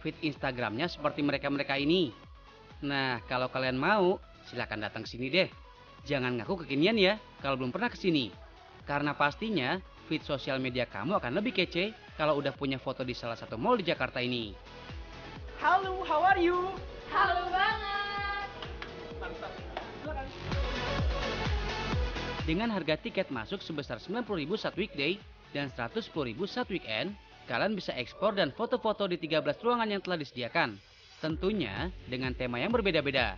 feed Instagramnya seperti mereka-mereka ini. Nah, kalau kalian mau, silahkan datang ke sini deh. Jangan ngaku kekinian ya, kalau belum pernah ke sini. Karena pastinya, feed sosial media kamu akan lebih kece kalau udah punya foto di salah satu mall di Jakarta ini. Halo, how are you? Halo banget. Mantap. Silakan. Dengan harga tiket masuk sebesar 90.000 satu weekday dan 110.000 satu weekend, kalian bisa ekspor dan foto-foto di 13 ruangan yang telah disediakan. Tentunya dengan tema yang berbeda-beda.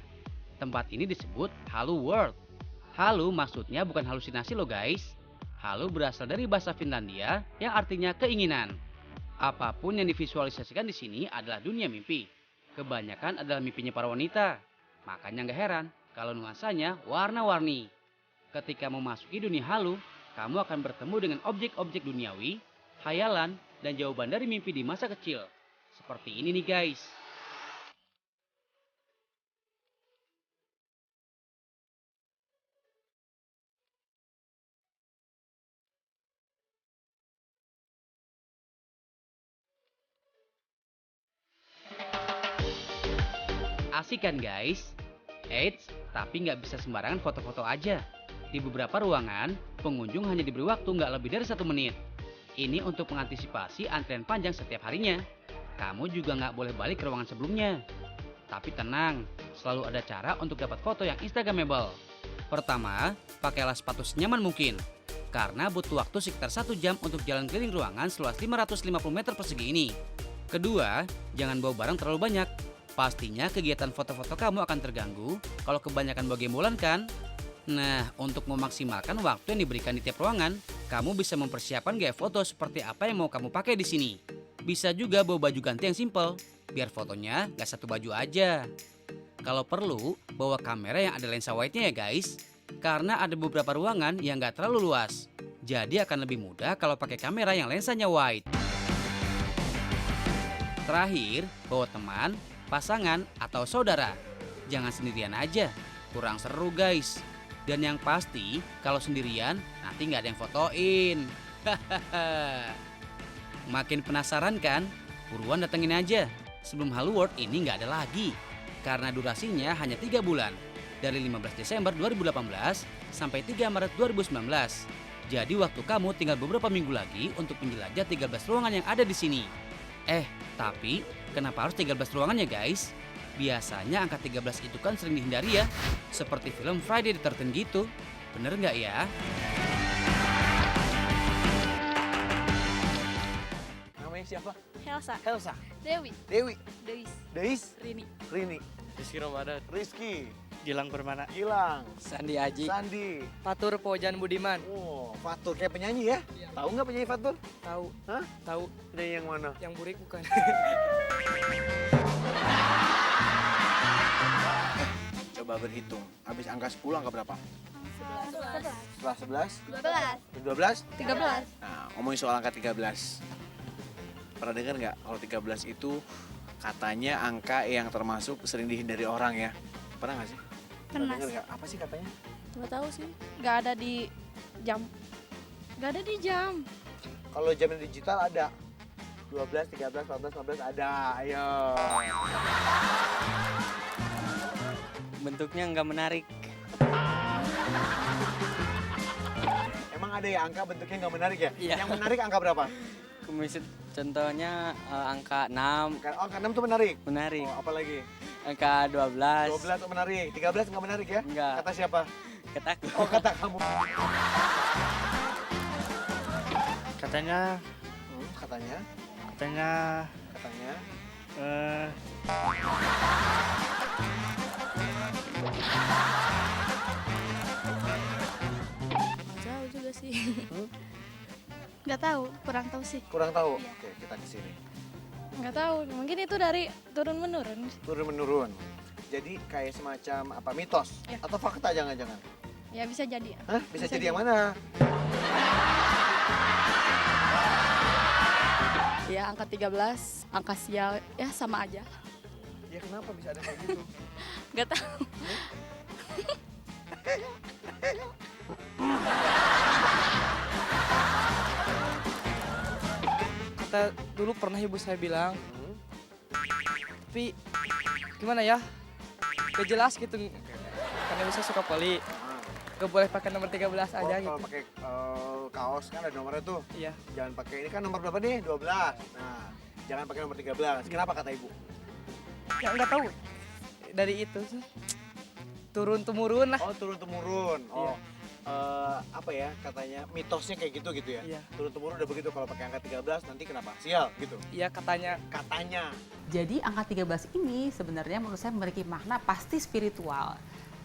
Tempat ini disebut Halu World. Halu maksudnya bukan halusinasi loh guys. Halu berasal dari bahasa Finlandia yang artinya keinginan. Apapun yang divisualisasikan di sini adalah dunia mimpi. Kebanyakan adalah mimpinya para wanita. Makanya nggak heran kalau nuansanya warna-warni. Ketika memasuki dunia halu, kamu akan bertemu dengan objek-objek duniawi, khayalan, dan jawaban dari mimpi di masa kecil. Seperti ini nih guys. Asik kan guys? Eits, tapi nggak bisa sembarangan foto-foto aja. Di beberapa ruangan, pengunjung hanya diberi waktu nggak lebih dari 1 menit. Ini untuk mengantisipasi antrian panjang setiap harinya. Kamu juga nggak boleh balik ke ruangan sebelumnya. Tapi tenang, selalu ada cara untuk dapat foto yang instagramable. Pertama, pakailah sepatu senyaman mungkin. Karena butuh waktu sekitar 1 jam untuk jalan keliling ruangan seluas 550 meter persegi ini. Kedua, jangan bawa barang terlalu banyak. Pastinya kegiatan foto-foto kamu akan terganggu kalau kebanyakan bawa gembolan kan? Nah, untuk memaksimalkan waktu yang diberikan di tiap ruangan, kamu bisa mempersiapkan gaya foto seperti apa yang mau kamu pakai di sini. Bisa juga bawa baju ganti yang simple, biar fotonya gak satu baju aja. Kalau perlu, bawa kamera yang ada lensa wide-nya ya guys. Karena ada beberapa ruangan yang gak terlalu luas. Jadi akan lebih mudah kalau pakai kamera yang lensanya wide. Terakhir, bawa teman, pasangan, atau saudara. Jangan sendirian aja, kurang seru guys. Dan yang pasti, kalau sendirian, nanti nggak ada yang fotoin. Makin penasaran kan? Buruan datengin aja. Sebelum Halu World ini nggak ada lagi. Karena durasinya hanya 3 bulan. Dari 15 Desember 2018 sampai 3 Maret 2019. Jadi waktu kamu tinggal beberapa minggu lagi untuk menjelajah 13 ruangan yang ada di sini. Tapi kenapa harus 13 ruangan ya guys? Biasanya angka 13 itu kan sering dihindari ya. Seperti film Friday the 13 gitu. Bener nggak ya? Namanya siapa? Helsa. Elsa. Dewi. Dewi. Deis. Deis. Rini. Rini. Rizky Ramadan, Rizky. Gilang Permana, Gilang. Sandi Aji, Sandi. Fatur Pojan Budiman. Oh, Fatur kayak penyanyi ya? Tahu nggak penyanyi Fatur? Tahu, Hah? tahu. Penyanyi yang mana? Yang burik bukan? Coba berhitung. Habis angka 10 angka berapa? 11. Setelah 11? 12. 12? 13. Nah, ngomongin soal angka 13. Pernah dengar nggak kalau 13 itu katanya angka yang termasuk sering dihindari orang ya? Pernah nggak sih? Pernah Dengar sih. nggak? Apa sih katanya? Nggak tahu sih. Nggak ada di jam. Nggak ada di jam. Kalau jam digital ada. 12, 13, 14, 15 ada. Ayo. Bentuknya nggak menarik. Emang ada ya angka bentuknya nggak menarik ya? Iya. Yang menarik angka berapa? Kumisit contohnya angka 6 Oh, angka 6 tuh menarik. menarik, Oh, apa lagi? angka 12 12 tuh menarik. 13 nggak menarik ya? Nggak. Kata siapa? ketakut. Oh, kata kamu. Katanya, Katanya, katanya, katanya. Jauh juga sih. Nggak tahu. Kurang tahu sih. Kurang tahu. Iya. Oke, kita ke sini. Nggak tahu. Mungkin itu dari turun menurun. Turun menurun. Jadi kayak semacam apa mitos Ya. atau fakta jangan-jangan? Ya bisa jadi. Hah? Bisa jadi yang mana? Ya angka 13, angka sial ya sama aja. Ya kenapa bisa ada kayak gitu? Gak tahu. kata dulu pernah ibu saya bilang, Hmm? tapi gimana ya? Gak jelas gitu. Karena bisa suka poli. Gak boleh pakai nomor 13 aja Kalau gitu. pakai kaos kan ada nomornya tuh. Iya. Jangan pakai ini kan nomor berapa nih? 12. Nah, jangan pakai nomor 13. Kenapa kata ibu? Ya nggak tahu. Dari itu sih. Turun temurun lah. Oh, turun temurun. Oh. Apa ya katanya mitosnya kayak gitu ya. Iya. Turun temurun udah begitu, kalau pakai angka 13 nanti kenapa? Sial gitu. Iya katanya. Katanya. Jadi angka 13 ini sebenarnya menurut saya memiliki makna pasti spiritual.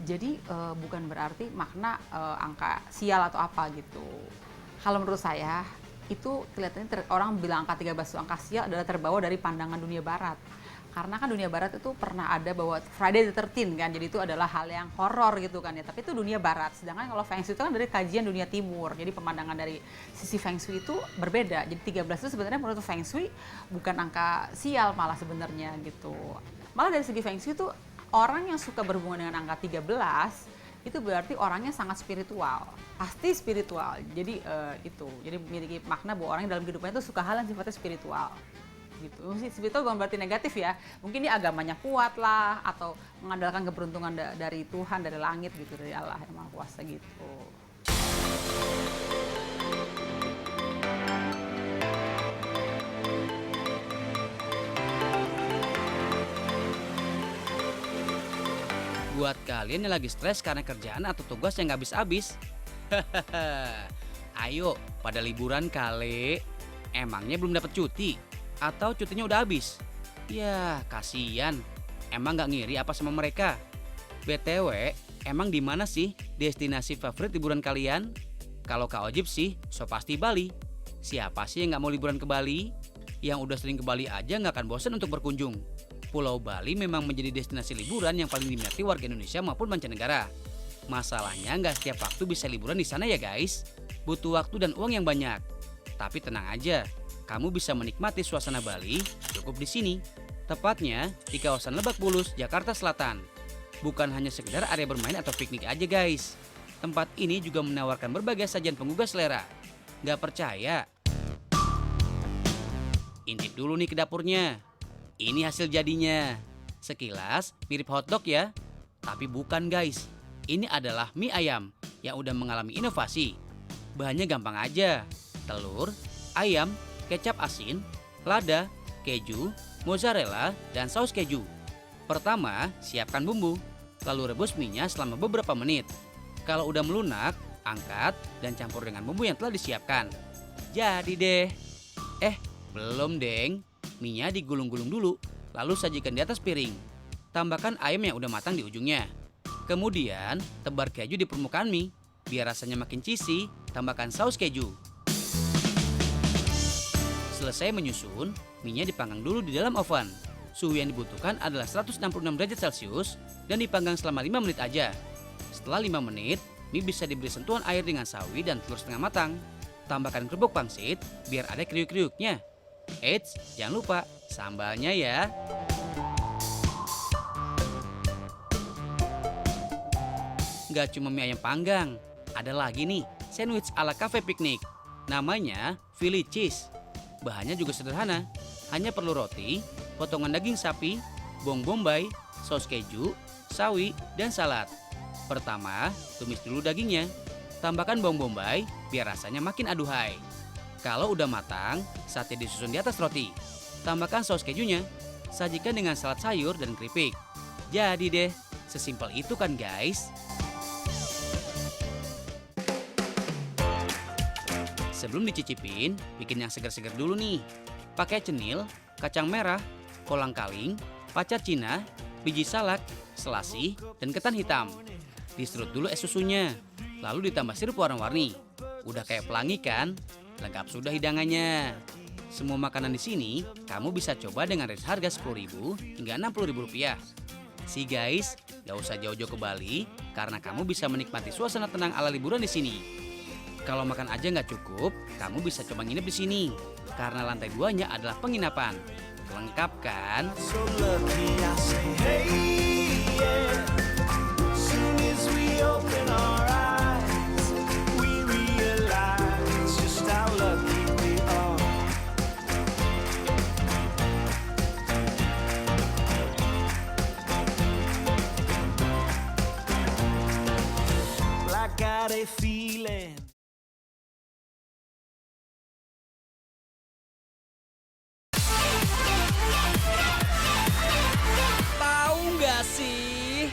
Jadi bukan berarti makna angka sial atau apa gitu. Kalau menurut saya itu kelihatannya orang bilang angka 13 itu angka sial adalah terbawa dari pandangan dunia barat. Karena kan dunia barat itu pernah ada bahwa Friday the 13 kan, jadi itu adalah hal yang horor gitu kan ya. Tapi itu dunia barat, sedangkan kalau Feng Shui itu kan dari kajian dunia timur. Jadi pemandangan dari sisi Feng Shui itu berbeda. Jadi 13 itu sebenarnya menurut Feng Shui bukan angka sial malah sebenarnya gitu. Malah dari segi Feng Shui itu orang yang suka berhubungan dengan angka 13 itu berarti orangnya sangat spiritual, pasti spiritual. Jadi itu, jadi memiliki makna bahwa orang yang dalam kehidupannya itu suka hal yang sifatnya spiritual. Gitu. Spiritual bukan berarti negatif ya. Mungkin dia agamanya kuat lah atau mengandalkan keberuntungan dari Tuhan, dari langit gitu, dari Allah yang Maha Kuasa gitu. Buat kalian yang lagi stres karena kerjaan atau tugas yang nggak habis-habis. Ayo, pada liburan kali. Emangnya belum dapat cuti? Atau cutinya udah habis? Ya, kasihan. Emang nggak ngiri apa sama mereka? BTW, emang di mana sih destinasi favorit liburan kalian? Kalau Kak Ojib sih, so pasti Bali. Siapa sih yang nggak mau liburan ke Bali? Yang udah sering ke Bali aja nggak akan bosan untuk berkunjung. Pulau Bali memang menjadi destinasi liburan yang paling diminati warga Indonesia maupun mancanegara. Masalahnya nggak setiap waktu bisa liburan di sana ya guys. Butuh waktu dan uang yang banyak. Tapi tenang aja, kamu bisa menikmati suasana Bali cukup di sini. Tepatnya di kawasan Lebak Bulus, Jakarta Selatan. Bukan hanya sekedar area bermain atau piknik aja guys. Tempat ini juga menawarkan berbagai sajian penggugah selera. Gak percaya? Intip dulu nih ke dapurnya. Ini hasil jadinya. Sekilas mirip hotdog ya. Tapi bukan guys. Ini adalah mie ayam yang udah mengalami inovasi. Bahannya gampang aja. Telur, ayam, kecap asin, lada, keju, mozzarella, dan saus keju. Pertama, siapkan bumbu, lalu rebus mie-nya selama beberapa menit. Kalau udah melunak, angkat dan campur dengan bumbu yang telah disiapkan. Jadi deh. Belum deng. Mie-nya digulung-gulung dulu, lalu sajikan di atas piring. Tambahkan ayam yang udah matang di ujungnya. Kemudian, tebar keju di permukaan mie. Biar rasanya makin cheesy, tambahkan saus keju. Selesai menyusun, mie-nya dipanggang dulu di dalam oven. Suhu yang dibutuhkan adalah 166 derajat Celcius dan dipanggang selama 5 menit aja. Setelah 5 menit, mie bisa diberi sentuhan air dengan sawi dan telur setengah matang. Tambahkan kerupuk pangsit biar ada kriuk-kriuknya. Eits, jangan lupa sambalnya ya. Gak cuma mie ayam panggang, ada lagi nih sandwich ala cafe piknik. Namanya Philly Cheese. Bahannya juga sederhana, hanya perlu roti, potongan daging sapi, bawang bombay, saus keju, sawi, dan salad. Pertama, tumis dulu dagingnya. Tambahkan bawang bombay biar rasanya makin aduhai. Kalau udah matang, sate disusun di atas roti. Tambahkan saus kejunya. Sajikan dengan salad sayur dan keripik. Jadi deh, sesimpel itu kan guys. Sebelum dicicipin, bikin yang segar-segar dulu nih. Pakai cenil, kacang merah, kolang-kaling, pacat Cina, biji salak, selasi, dan ketan hitam. Diserut dulu es susunya, lalu ditambah sirup warna-warni. Udah kayak pelangi kan? Lengkap sudah hidangannya. Semua makanan di sini kamu bisa coba dengan range harga Rp10.000 hingga Rp60.000. See guys, gak usah jauh-jauh ke Bali karena kamu bisa menikmati suasana tenang ala liburan di sini. Kalau makan aja nggak cukup, kamu bisa coba nginep di sini karena lantai 2-nya adalah penginapan. Lengkap kan? So lucky I say hey yeah. Soon as we open our eyes, we realize just how lucky we are. they feeling? Tahu nggak sih?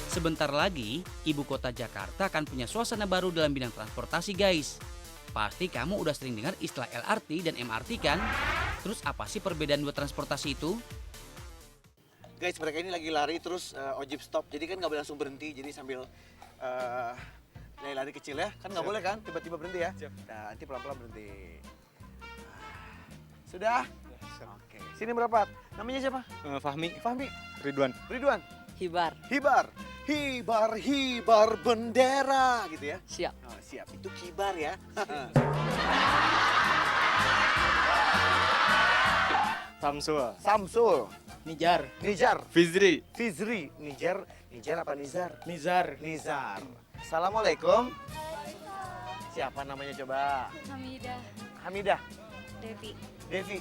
Sebentar lagi, ibu kota Jakarta akan punya suasana baru dalam bidang transportasi guys. Pasti kamu udah sering dengar istilah LRT dan MRT kan? Terus apa sih perbedaan dua transportasi itu? Guys, mereka ini lagi lari terus ojib stop. Jadi kan nggak boleh langsung berhenti. Jadi sambil lari kecil ya. Kan nggak boleh kan tiba-tiba berhenti ya. Nah, nanti pelan-pelan berhenti. Sudah? Oke. Sini merapat. Namanya siapa? Fahmi, Fahmi. Ridwan. Ridwan. Hibar. Hibar. Hibar bendera gitu ya. Siap. Oh, siap. Itu kibar ya. Samsul. Samsul. Nijar. Nijar. Fizri. Fizri. Nijar. Nijar apa Nizar? Nizar. Nizar. Assalamualaikum. Siapa namanya coba? Hamidah, Hamidah. Devi, Devi.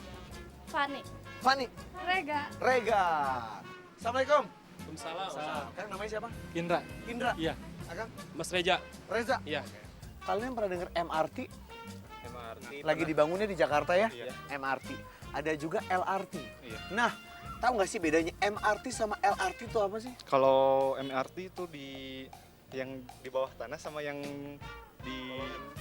Fani, Fani. Rega. Rega. Assalamualaikum. Waalaikumsalam. Kang namanya siapa? Indra. Indra. Iya. Akang? Mas Reja. Reza. Iya. Kalian pernah dengar MRT? MRT. Lagi dibangunnya di Jakarta ya? Iya. MRT. Ada juga LRT. Iya. Nah, tahu nggak sih bedanya MRT sama LRT itu apa sih? Kalau MRT itu yang di bawah tanah sama yang di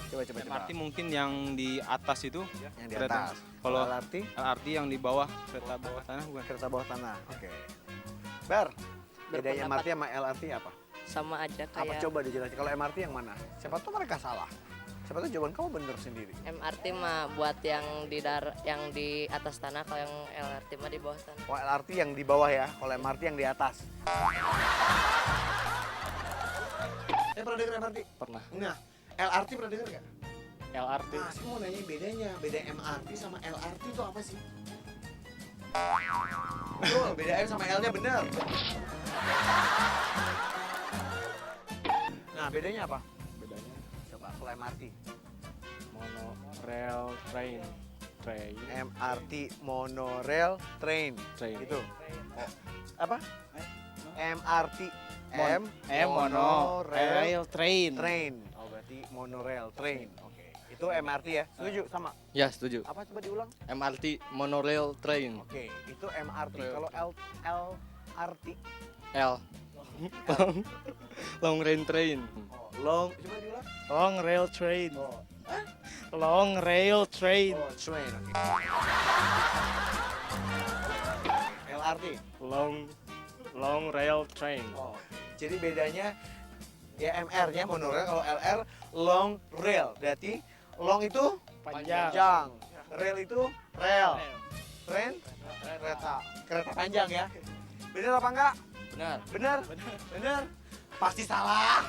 Coba. MRT mungkin yang di atas itu. Yang di kereta. atas. Kalau LRT LRT yang di bawah, kereta bawah tanah bukan. kereta bawah tanah. Oke. Bar, bedanya Berpendapat. MRT sama LRT apa? Sama aja Apa kayak coba dijelasin kalau MRT yang mana? Siapa tahu mereka salah. Siapa tahu jawaban kamu bener sendiri. MRT mah buat yang di atas tanah, kalau yang LRT mah di bawah tanah. Oh, LRT yang di bawah ya, kalau MRT yang di atas. Pernah dengar MRT? pernah. Nah, LRT pernah dengar nggak? LRT. Nah, saya mau nanya bedanya. Beda MRT sama LRT itu apa sih? Betul, beda M sama L-nya benar. Nah, bedanya apa? Bedanya Coba kalau MRT. monorail train. MRT monorail train. Train. Gitu. Apa? MRT Monorail train. train. Oh, berarti monorail train. Oke. Itu MRT ya? Setuju sama? Ya, setuju. Apa coba diulang? MRT monorail train. Oke, itu MRT. Kalau LRT L. Long range train. oh, long. Coba diulang. Long rail train. Oh, Long rail train. oh train. Oke. LRT. Long rail train. Oh. Jadi bedanya ya MR-nya monorail, kalau LR long rail. Berarti long itu panjang. Rail itu rel. Train kereta panjang ya. Bener apa enggak? Benar. Bener? Bener? Pasti salah.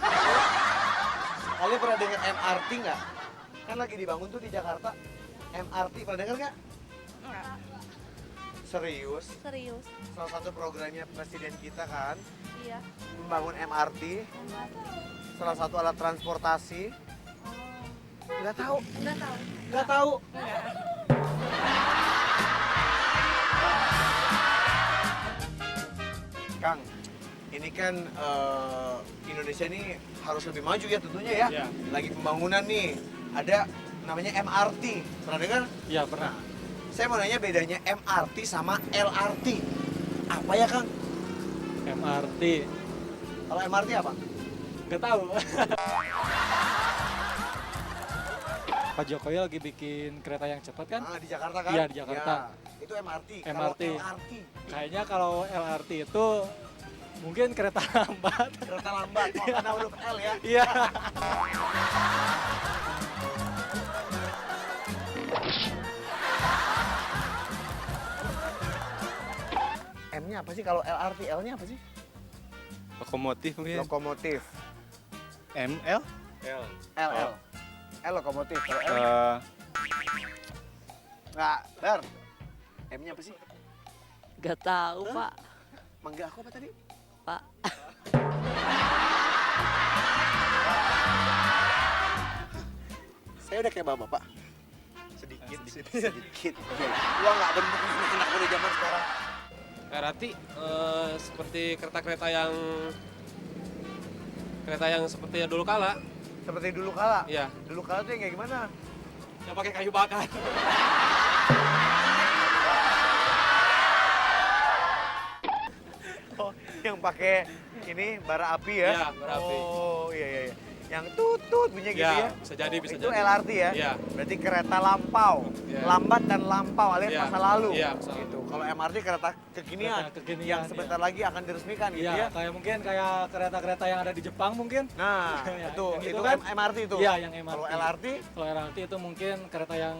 Kalian pernah dengar MRT nggak? Kan lagi dibangun tuh di Jakarta. MRT pernah dengar nggak? Serius? Serius. Salah satu programnya presiden kita kan Iya. membangun MRT. Salah satu alat transportasi. Nggak tahu? Enggak tahu. Nggak tahu? Kang, ini kan Indonesia ini harus lebih maju ya tentunya ya. Iya. Lagi pembangunan nih. Ada namanya MRT. Pernah dengar? Iya, pernah. Saya mau nanya bedanya MRT sama LRT. Apa ya, Kang? MRT. Kalau MRT apa? Nggak tahu. Pak Jokowi lagi bikin kereta yang cepat kan? Ah, di Jakarta kan? Iya, di Jakarta. Ya, itu MRT. MRT. Kalau LRT, Kayaknya kalau LRT itu mungkin kereta lambat. kereta lambat. Oh, karena huruf L ya. Iya. M-nya apa sih kalau LRT? L-nya apa sih? Lokomotif mungkin. Lokomotif. ML. L. L lokomotif. Kalau L Eh, nggak, Bar. M-nya apa sih? Gak tahu, Pak. Manggil aku apa tadi? Pak. Saya udah kayak bapak. Sedikit. Sedikit. Oke. Gua nggak bener anak muda zaman sekarang. LRT seperti kereta-kereta yang seperti dulu kala. Seperti dulu kala? Iya. Dulu kala tuh yang kayak gimana? Yang pakai kayu bakar. Oh, yang pakai ini bara api ya? Iya, bara api. Oh, iya. Yang tutut bunyinya gitu Iya, ya? bisa jadi, bisa itu jadi. LRT ya? Iya. Berarti kereta lampau. Iya. Lambat dan lampau alias Iya. masa lalu. Iya, masa lalu. Gitu. Kalau MRT kereta kekinian, Kereta kekinian, yang sebentar lagi akan diresmikan gitu Iya, ya? kayak mungkin kayak kereta-kereta yang ada di Jepang mungkin. Nah, Ya, itu yang itu kan? MRT itu. Iya, yang MRT. Kalau LRT, Kalau LRT itu mungkin kereta yang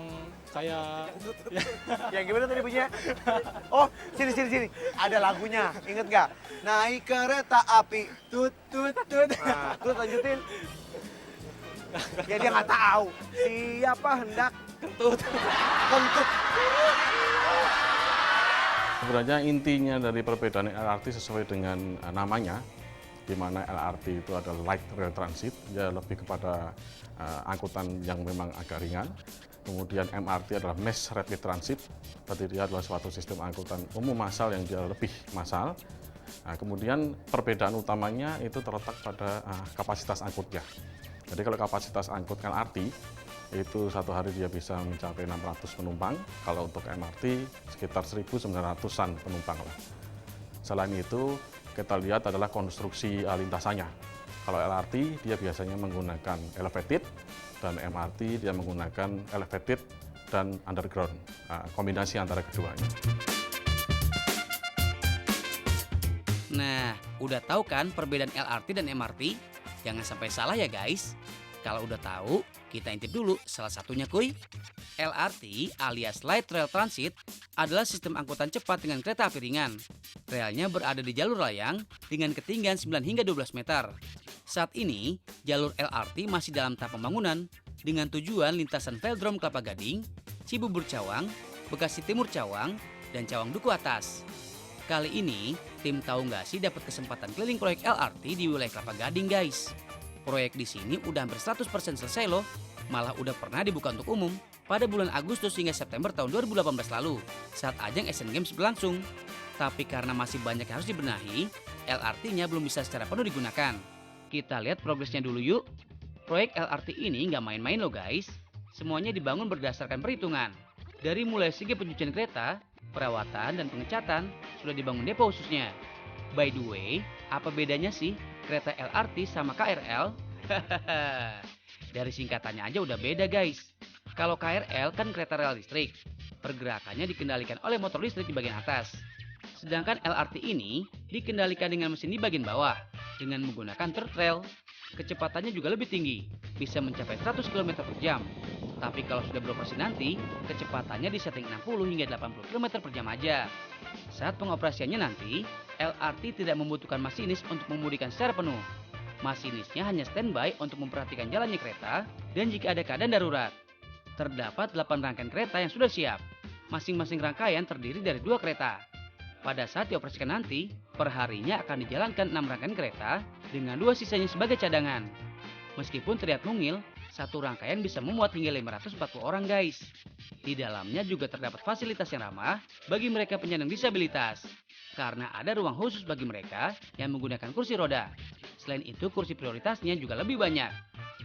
kayak yang gimana tadi bunyinya? Oh, sini. Ada lagunya, inget nggak? Naik kereta api, tut. Nah, terus lanjutin. Ya dia nggak tahu. Siapa hendak kentut. Sebenarnya intinya dari perbedaan LRT sesuai dengan namanya, di mana LRT itu adalah light rail transit, ya lebih kepada angkutan yang memang agak ringan. Kemudian MRT adalah mass rapid transit, berarti dia adalah suatu sistem angkutan umum massal yang dia lebih massal. Nah, kemudian perbedaan utamanya itu terletak pada kapasitas angkutnya. Jadi kalau kapasitas angkut LRT itu satu hari dia bisa mencapai 600 penumpang, kalau untuk MRT sekitar 1.900-an penumpang lah. Selain itu kita lihat adalah konstruksi lintasannya. Kalau LRT dia biasanya menggunakan elevated dan MRT dia menggunakan elevated dan underground, kombinasi antara keduanya. Nah, udah tahu kan perbedaan LRT dan MRT? Jangan sampai salah ya guys. Kalau udah tahu, kita intip dulu salah satunya kuy. LRT alias Light Rail Transit adalah sistem angkutan cepat dengan kereta api ringan. Relnya berada di jalur layang dengan ketinggian 9 hingga 12 meter. Saat ini, jalur LRT masih dalam tahap pembangunan dengan tujuan lintasan Velodrome Kelapa Gading, Cibubur Cawang, Bekasi Timur Cawang, dan Cawang Duku Atas. Kali ini, tim Tahu Nggak Sih dapat kesempatan keliling proyek LRT di wilayah Kelapa Gading guys. Proyek di sini udah hampir 100% selesai loh, malah udah pernah dibuka untuk umum pada bulan Agustus hingga September tahun 2018 lalu saat ajang Asian Games berlangsung. Tapi karena masih banyak yang harus dibenahi, LRT-nya belum bisa secara penuh digunakan. Kita lihat progresnya dulu yuk. Proyek LRT ini nggak main-main loh guys. Semuanya dibangun berdasarkan perhitungan. Dari mulai segi pencucian kereta, perawatan dan pengecatan sudah dibangun depo khususnya. By the way, apa bedanya sih kereta LRT sama KRL? Dari singkatannya aja udah beda guys. Kalau KRL kan kereta rel listrik, pergerakannya dikendalikan oleh motor listrik di bagian atas. Sedangkan LRT ini dikendalikan dengan mesin di bagian bawah dengan menggunakan third rail. Kecepatannya juga lebih tinggi, bisa mencapai 100 km per jam. Tapi kalau sudah beroperasi nanti, kecepatannya disetting 60 hingga 80 km per jam aja. Saat pengoperasiannya nanti, LRT tidak membutuhkan masinis untuk memudikan secara penuh. Masinisnya hanya standby untuk memperhatikan jalannya kereta dan jika ada keadaan darurat. Terdapat 8 rangkaian kereta yang sudah siap. Masing-masing rangkaian terdiri dari 2 kereta. Pada saat dioperasikan nanti, perharinya akan dijalankan 6 rangkaian kereta dengan 2 sisanya sebagai cadangan. Meskipun terlihat mungil, satu rangkaian bisa memuat hingga 540 orang guys. Di dalamnya juga terdapat fasilitas yang ramah bagi mereka penyandang disabilitas. Karena ada ruang khusus bagi mereka yang menggunakan kursi roda. Selain itu kursi prioritasnya juga lebih banyak.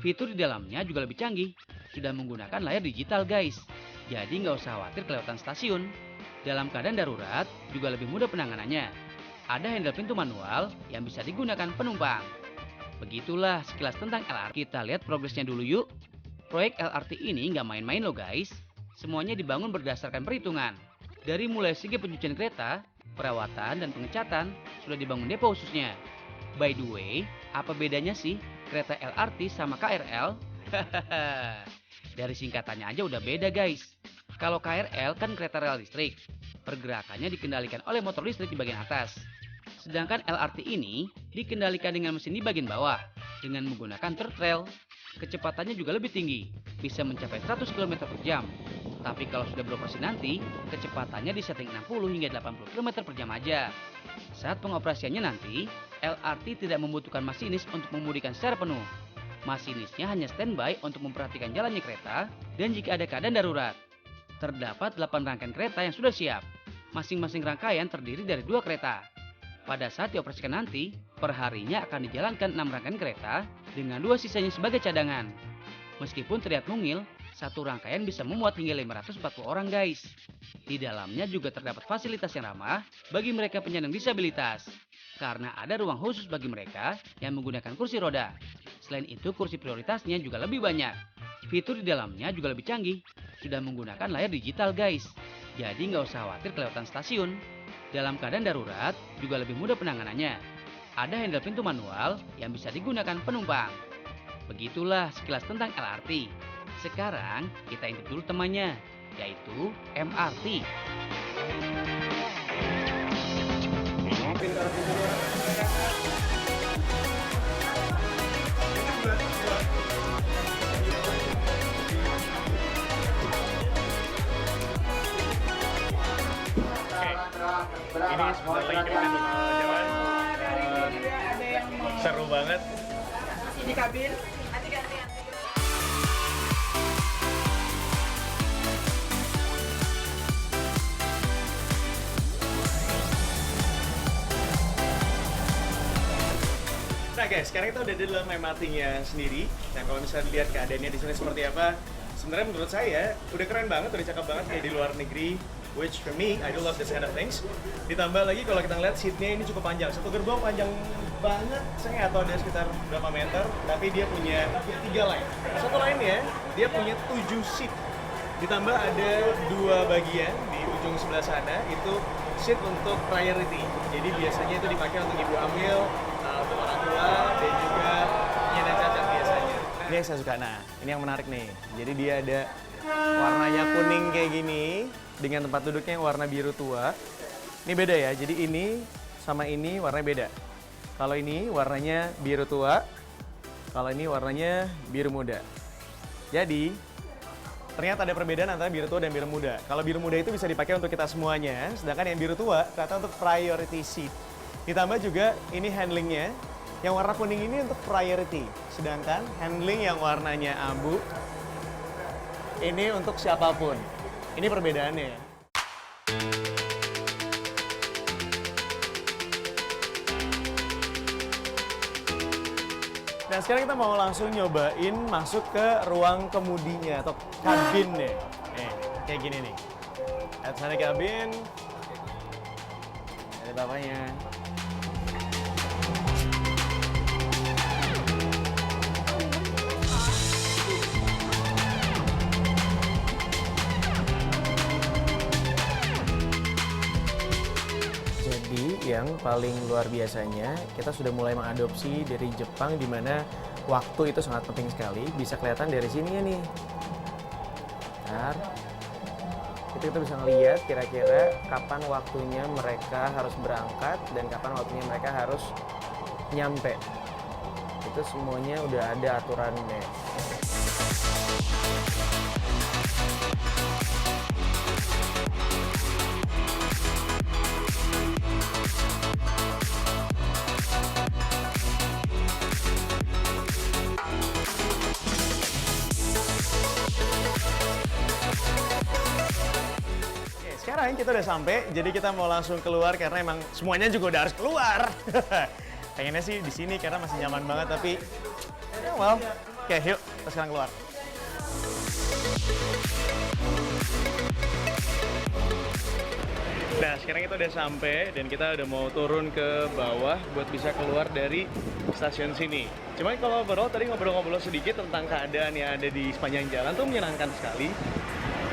Fitur di dalamnya juga lebih canggih. Sudah menggunakan layar digital guys. Jadi nggak usah khawatir kelewatan stasiun. Dalam keadaan darurat juga lebih mudah penanganannya. Ada handle pintu manual yang bisa digunakan penumpang. Begitulah sekilas tentang LRT. Kita lihat progresnya dulu yuk. Proyek LRT ini nggak main-main loh guys. Semuanya dibangun berdasarkan perhitungan. Dari mulai segi pencucian kereta, perawatan dan pengecatan sudah dibangun depo khususnya. By the way, apa bedanya sih kereta LRT sama KRL? Dari singkatannya aja udah beda guys. Kalau KRL kan kereta rel listrik, pergerakannya dikendalikan oleh motor listrik di bagian atas. Sedangkan LRT ini dikendalikan dengan mesin di bagian bawah dengan menggunakan third rail. Kecepatannya juga lebih tinggi, bisa mencapai 100 km per jam. Tapi kalau sudah beroperasi nanti, kecepatannya disetting 60 hingga 80 km per jam aja. Saat pengoperasiannya nanti, LRT tidak membutuhkan masinis untuk memudikan secara penuh. Masinisnya hanya standby untuk memperhatikan jalannya kereta dan jika ada keadaan darurat. Terdapat 8 rangkaian kereta yang sudah siap. Masing-masing rangkaian terdiri dari 2 kereta. Pada saat dioperasikan nanti, perharinya akan dijalankan 6 rangkaian kereta dengan 2 sisanya sebagai cadangan. Meskipun terlihat mungil, satu rangkaian bisa memuat hingga 540 orang guys. Di dalamnya juga terdapat fasilitas yang ramah bagi mereka penyandang disabilitas. Karena ada ruang khusus bagi mereka yang menggunakan kursi roda. Selain itu, kursi prioritasnya juga lebih banyak. Fitur di dalamnya juga lebih canggih. Sudah menggunakan layar digital guys. Jadi nggak usah khawatir kelewatan stasiun. Dalam keadaan darurat juga lebih mudah penanganannya. Ada handle pintu manual yang bisa digunakan penumpang. Begitulah sekilas tentang LRT. Sekarang kita intip dulu temannya, yaitu MRT. Ini sebentar lagi kita bakal jalan. Seru banget. Di kabin. Nah guys, sekarang kita udah di dalam MRT-nya sendiri. Nah kalau misalnya dilihat keadaannya di sini seperti apa, sebenarnya menurut saya udah keren banget, udah cakep banget kayak di luar negeri. Which for me, I do love this kind of things. Ditambah lagi kalau kita ngeliat seatnya ini cukup panjang. Satu gerbong panjang banget, saya nggak tahu ada sekitar berapa meter, tapi dia punya 3 line. Satu lainnya, dia punya 7 seat. Ditambah ada 2 bagian di ujung sebelah sana, itu seat untuk priority. Jadi biasanya itu dipakai untuk ibu hamil, untuk orang tua, dan juga penyandang cacat biasanya. Ini yang saya suka, nah ini yang menarik nih. Jadi dia ada warnanya kuning kayak gini, dengan tempat duduknya yang warna biru tua. Ini beda ya, jadi ini sama ini warnanya beda. Kalau ini warnanya biru tua, kalau ini warnanya biru muda. Jadi, ternyata ada perbedaan antara biru tua dan biru muda. Kalau biru muda itu bisa dipakai untuk kita semuanya, sedangkan yang biru tua ternyata untuk priority seat. Ditambah juga ini handlingnya, yang warna kuning ini untuk priority. Sedangkan handling yang warnanya abu, ini untuk siapapun. Ini perbedaannya ya. Nah sekarang kita mau langsung nyobain masuk ke ruang kemudinya atau kabinnya. Kayak gini nih. Lihat sana kabin. Ada bapaknya. Yang paling luar biasanya, kita sudah mulai mengadopsi dari Jepang di mana waktu itu sangat penting sekali. Bisa kelihatan dari sini ya nih. Bentar. Itu kita bisa ngeliat kira-kira kapan waktunya mereka harus berangkat dan kapan waktunya mereka harus nyampe. Itu semuanya udah ada aturannya. Sekarang kita udah sampai, jadi kita mau langsung keluar karena emang semuanya juga udah harus keluar. Pengennya sih di sini karena masih nyaman banget, tapi well, oke, yuk kita sekarang keluar. Nah, sekarang kita udah sampai dan kita udah mau turun ke bawah buat bisa keluar dari stasiun sini. Cuman kalau overall tadi ngobrol-ngobrol sedikit tentang keadaan yang ada di sepanjang jalan tuh menyenangkan sekali.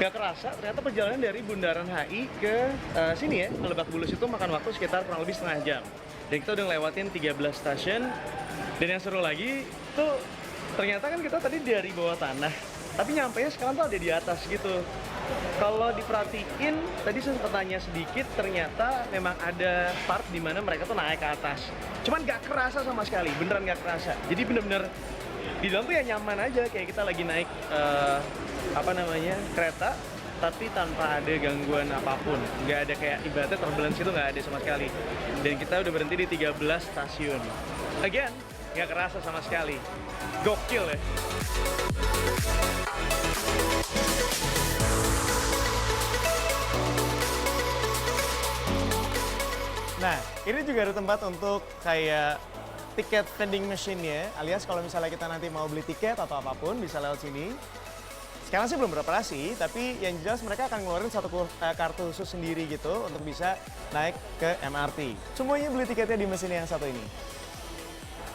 Gak kerasa, ternyata perjalanan dari Bundaran HI ke sini ya, ke Lebak Bulus itu makan waktu sekitar kurang lebih setengah jam. Dan kita udah ngelewatin 13 stasiun. Dan yang seru lagi tuh ternyata kan kita tadi dari bawah tanah, tapi nyampenya sekarang tuh ada di atas gitu. Kalau diperhatiin, tadi saya sempat tanya sedikit, ternyata memang ada part di mana mereka tuh naik ke atas. Cuman gak kerasa sama sekali, beneran gak kerasa. Jadi bener-bener di dalam tuh ya nyaman aja, kayak kita lagi naik kereta, tapi tanpa ada gangguan apapun. Nggak ada kayak ibaratnya turbulence itu nggak ada sama sekali. Dan kita udah berhenti di 13 stasiun. Again, nggak kerasa sama sekali. Gokil ya. Nah, ini juga ada tempat untuk kayak tiket vending machine-nya, alias kalau misalnya kita nanti mau beli tiket atau apapun bisa lewat sini. Sekarang sih belum beroperasi, tapi yang jelas mereka akan ngeluarin satu kartu khusus sendiri gitu untuk bisa naik ke MRT. Semuanya beli tiketnya di mesin yang satu ini.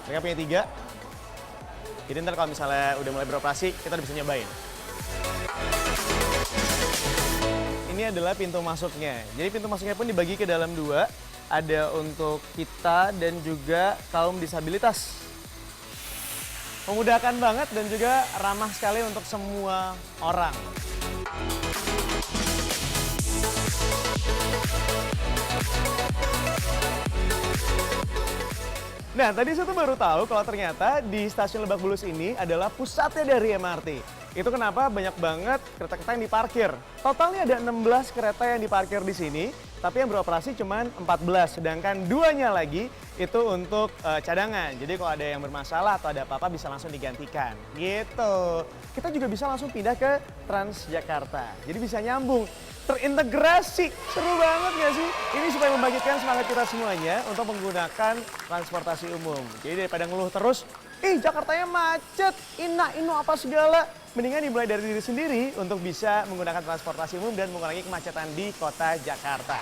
Mereka punya 3. Jadi ntar kalau misalnya udah mulai beroperasi, kita udah bisa nyobain. Ini adalah pintu masuknya. Jadi pintu masuknya pun dibagi ke dalam 2. Ada untuk kita dan juga kaum disabilitas. Memudahkan banget dan juga ramah sekali untuk semua orang. Nah, tadi saya tuh baru tahu kalau ternyata di stasiun Lebak Bulus ini adalah pusatnya dari MRT. Itu kenapa banyak banget kereta-kereta yang diparkir. Totalnya ada 16 kereta yang diparkir di sini, tapi yang beroperasi cuma 14, sedangkan 2-nya lagi itu untuk cadangan. Jadi kalau ada yang bermasalah atau ada apa-apa bisa langsung digantikan. Gitu. Kita juga bisa langsung pindah ke Transjakarta. Jadi bisa nyambung, terintegrasi. Seru banget gak sih? Ini supaya membangkitkan semangat kita semuanya untuk menggunakan transportasi umum. Jadi daripada ngeluh terus, Jakartanya macet, inu apa segala. Mendingan dimulai dari diri sendiri untuk bisa menggunakan transportasi umum dan mengurangi kemacetan di kota Jakarta.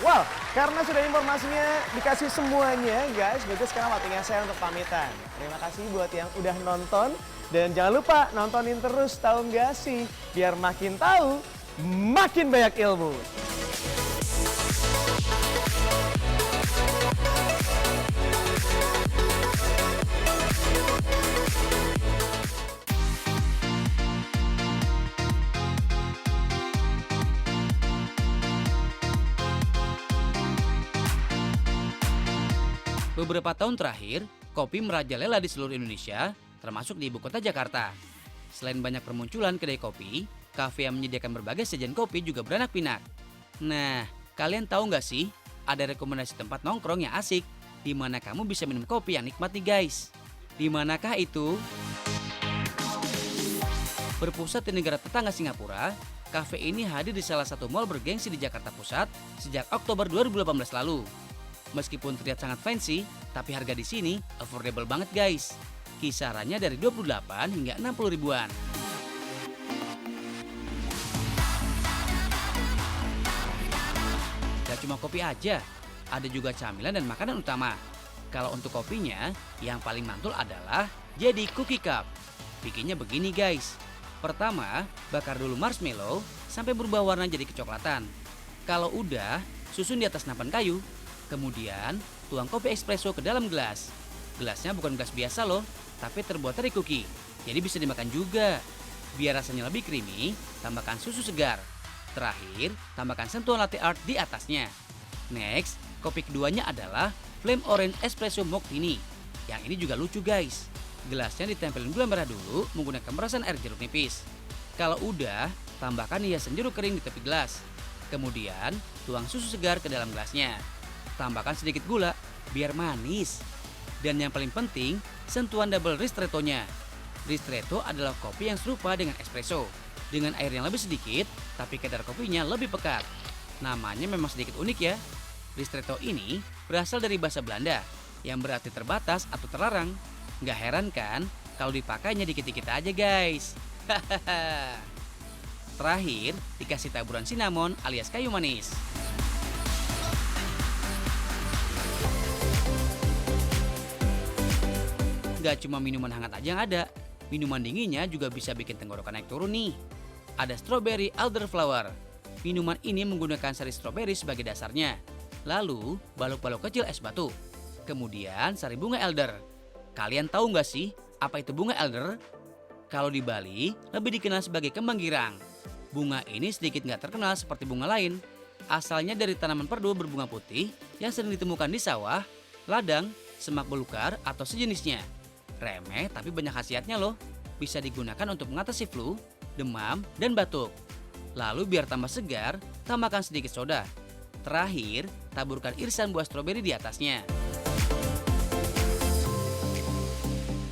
Well, karena sudah informasinya dikasih semuanya guys, berarti sekarang waktunya saya untuk pamitan. Terima kasih buat yang udah nonton. Dan jangan lupa nontonin terus, tahu nggak sih? Biar makin tahu, makin banyak ilmu. Beberapa tahun terakhir, kopi merajalela di seluruh Indonesia, termasuk di ibu kota Jakarta. Selain banyak permunculan kedai kopi, kafe yang menyediakan berbagai sajian kopi juga beranak pinak. Nah, kalian tahu nggak sih, ada rekomendasi tempat nongkrong yang asik, di mana kamu bisa minum kopi yang nikmat nih guys. Di manakah itu? Berpusat di negara tetangga Singapura, kafe ini hadir di salah satu mal bergengsi di Jakarta Pusat sejak Oktober 2018 lalu. Meskipun terlihat sangat fancy, tapi harga di sini affordable banget guys. Kisarannya dari 28 hingga 60 ribuan. Gak cuma kopi aja, ada juga camilan dan makanan utama. Kalau untuk kopinya, yang paling mantul adalah jadi cookie cup. Bikinnya begini guys. Pertama, bakar dulu marshmallow sampai berubah warna jadi kecoklatan. Kalau udah, susun di atas nampan kayu. Kemudian, tuang kopi espresso ke dalam gelas. Gelasnya bukan gelas biasa loh, tapi terbuat dari cookie. Jadi bisa dimakan juga. Biar rasanya lebih creamy, tambahkan susu segar. Terakhir, tambahkan sentuhan latte art di atasnya. Next, kopi keduanya adalah Flame Orange Espresso Martini. Yang ini juga lucu guys. Gelasnya ditempelin gula merah dulu menggunakan pemerasan air jeruk nipis. Kalau udah, tambahkan hiasan jeruk kering di tepi gelas. Kemudian, tuang susu segar ke dalam gelasnya. Tambahkan sedikit gula biar manis. Dan yang paling penting, sentuhan double ristretto-nya. Ristretto adalah kopi yang serupa dengan espresso, dengan air yang lebih sedikit, tapi kadar kopinya lebih pekat. Namanya memang sedikit unik ya. Ristretto ini berasal dari bahasa Belanda, yang berarti terbatas atau terlarang. Nggak heran kan kalau dipakainya dikit-dikit aja guys. Terakhir, dikasih taburan cinnamon alias kayu manis. Gak cuma minuman hangat aja yang ada, minuman dinginnya juga bisa bikin tenggorokan naik turun nih. Ada strawberry elderflower. Minuman ini menggunakan sari stroberi sebagai dasarnya. Lalu, balok-balok kecil es batu. Kemudian, sari bunga elder. Kalian tahu nggak sih apa itu bunga elder? Kalau di Bali, lebih dikenal sebagai kembang girang. Bunga ini sedikit nggak terkenal seperti bunga lain. Asalnya dari tanaman perdu berbunga putih yang sering ditemukan di sawah, ladang, semak belukar, atau sejenisnya. Remeh tapi banyak khasiatnya loh. Bisa digunakan untuk mengatasi flu, demam, dan batuk. Lalu biar tambah segar, tambahkan sedikit soda. Terakhir, taburkan irisan buah stroberi di atasnya.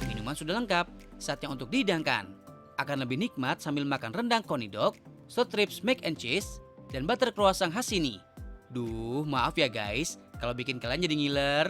Minuman sudah lengkap, saatnya untuk dihidangkan. Akan lebih nikmat sambil makan rendang konidok, short ribs mac and cheese, dan butter croissant khas sini. Duh, maaf ya guys, Kalau bikin kalian jadi ngiler,